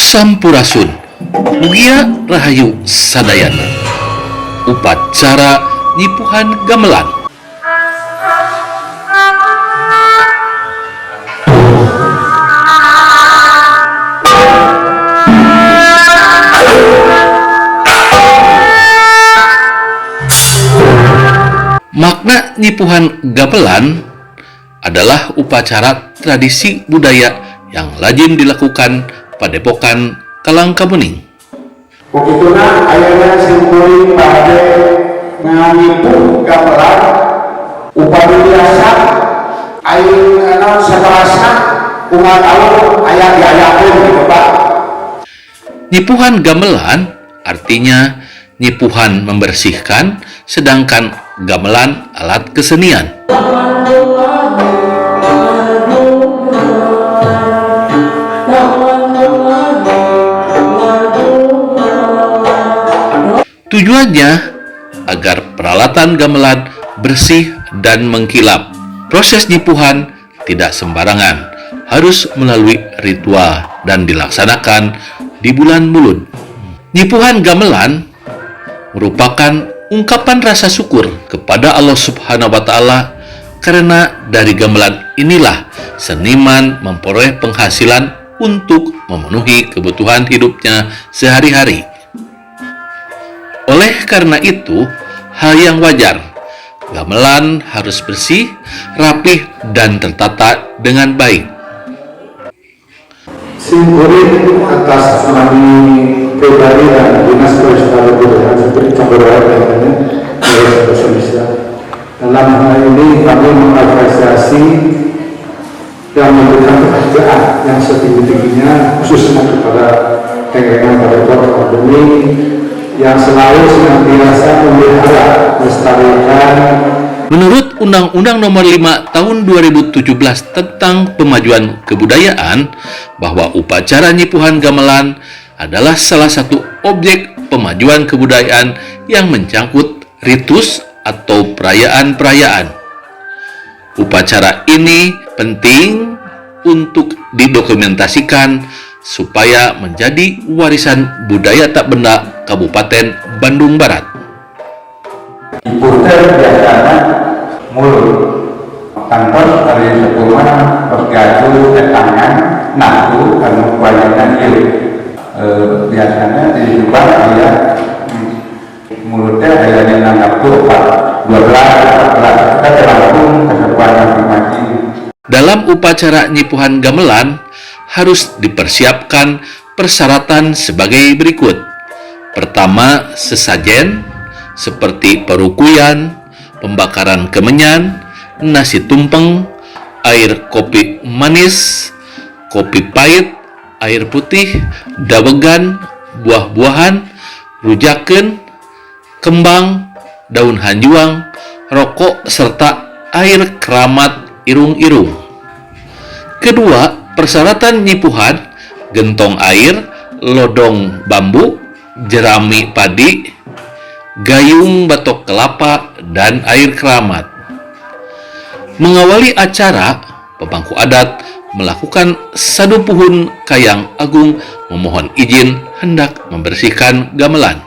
Sampurasun, Mugia Rahayu Sadayana, upacara nyipuhan gamelan. Makna nyipuhan gamelan adalah upacara tradisi budaya yang lazim dilakukan Padepokan Kalangkabening. Begitulah ayahnya simbolik pada nganipu gamelan upami biasa air seterasa umat tahun ayah diayakin gitu Pak. Nyipuhan gamelan artinya nyipuhan membersihkan, sedangkan gamelan alat kesenian. Tujuannya agar peralatan gamelan bersih dan mengkilap. Proses nyipuhan tidak sembarangan, harus melalui ritual dan dilaksanakan di bulan Mulud. Nyipuhan gamelan merupakan ungkapan rasa syukur kepada Allah Subhanahu wa Ta'ala, karena dari gamelan inilah seniman memperoleh penghasilan untuk memenuhi kebutuhan hidupnya sehari-hari. Oleh karena itu, hal yang wajar, gamelan harus bersih, rapih, dan tertata dengan baik. Simbolik atas kami pribadi dan dinas pariwisata budaya seperti Campur Indonesia. Dalam hal ini kami mengapresiasi dan memberikan penghargaan yang setinggi-tingginya khususnya kepada Tengengan Padepokan Kalangkabening yang selalu senantiasa memelihara, melestarikan. Menurut Undang-Undang Nomor 5 Tahun 2017 tentang Pemajuan Kebudayaan, bahwa upacara nyipuhan gamelan adalah salah satu objek pemajuan kebudayaan yang mencangkut ritus atau perayaan-perayaan. Upacara ini penting untuk didokumentasikan supaya menjadi warisan budaya tak benda Kabupaten Bandung Barat. Puter biasanya mulut kantor dari sepuluhan bergaju ke tangan naku karena kebanyakan biasanya diubah dia mulutnya ayahnya nanggap tuh 12, 14 kita terlangsung kesepuan masing-masing. Dalam upacara nyipuhan gamelan harus dipersiapkan persyaratan sebagai berikut. Pertama, sesajen seperti perukuyan, pembakaran kemenyan, nasi tumpeng, air kopi manis, kopi pahit, air putih, dawegan, buah-buahan, rujaken, kembang, daun hanjuang, rokok, serta air keramat irung-irung. Kedua, persyaratan nyipuhan: gentong air, lodong bambu, jerami padi, gayung batok kelapa, dan air keramat. Mengawali acara, pemangku adat melakukan sadupuhun kayang agung memohon izin hendak membersihkan gamelan.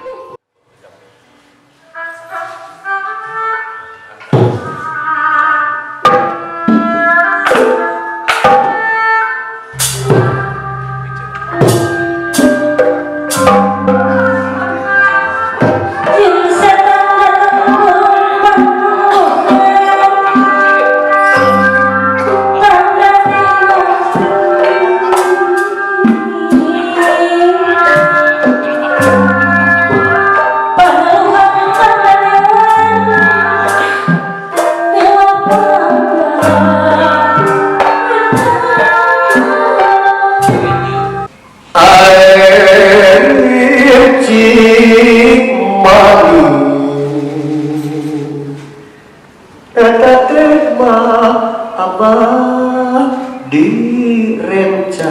Direncang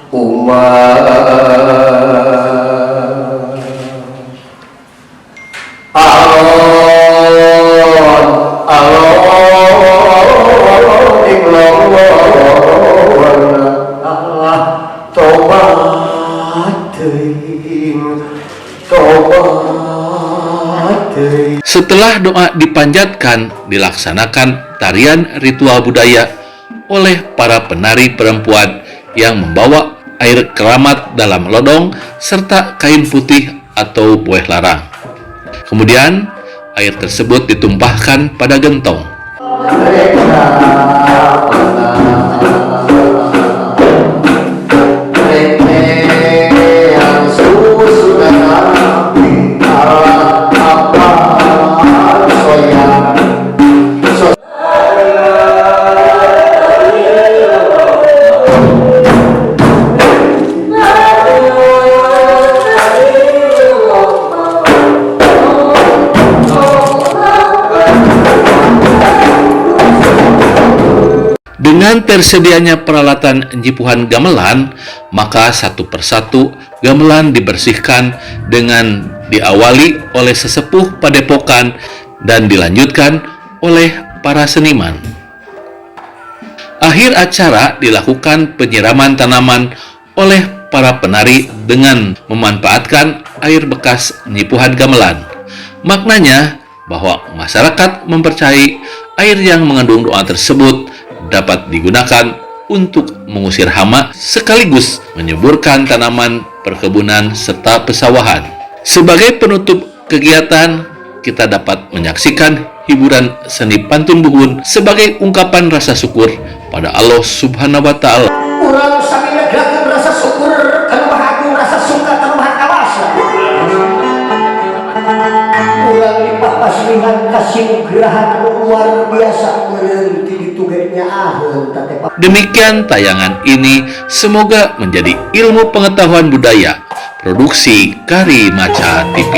umat alon alon Setelah doa dipanjatkan, dilaksanakan tarian ritual budaya oleh para penari perempuan yang membawa air keramat dalam lodong serta kain putih atau buah larang. Kemudian, air tersebut ditumpahkan pada gentong. Dengan tersedianya peralatan nyipuhan gamelan, maka satu persatu gamelan dibersihkan dengan diawali oleh sesepuh padepokan dan dilanjutkan oleh para seniman. Akhir acara dilakukan penyiraman tanaman oleh para penari dengan memanfaatkan air bekas nyipuhan gamelan. Maknanya bahwa masyarakat mempercayai air yang mengandung doa tersebut dapat digunakan untuk mengusir hama sekaligus menyuburkan tanaman perkebunan serta pesawahan. Sebagai penutup kegiatan, kita dapat menyaksikan hiburan seni pantun buhun sebagai ungkapan rasa syukur pada Allah Subhanahu wa Ta'ala. Urang sami ngagelakeun rasa syukur kana Maha Agung, rasa sungka kana Maha Kawasa. Urang dipapaslihan kasinugrahan anu luar biasa meureun ti ditugenya aheun teh. Demikian tayangan ini, semoga menjadi ilmu pengetahuan budaya. Produksi Kari Maca TV.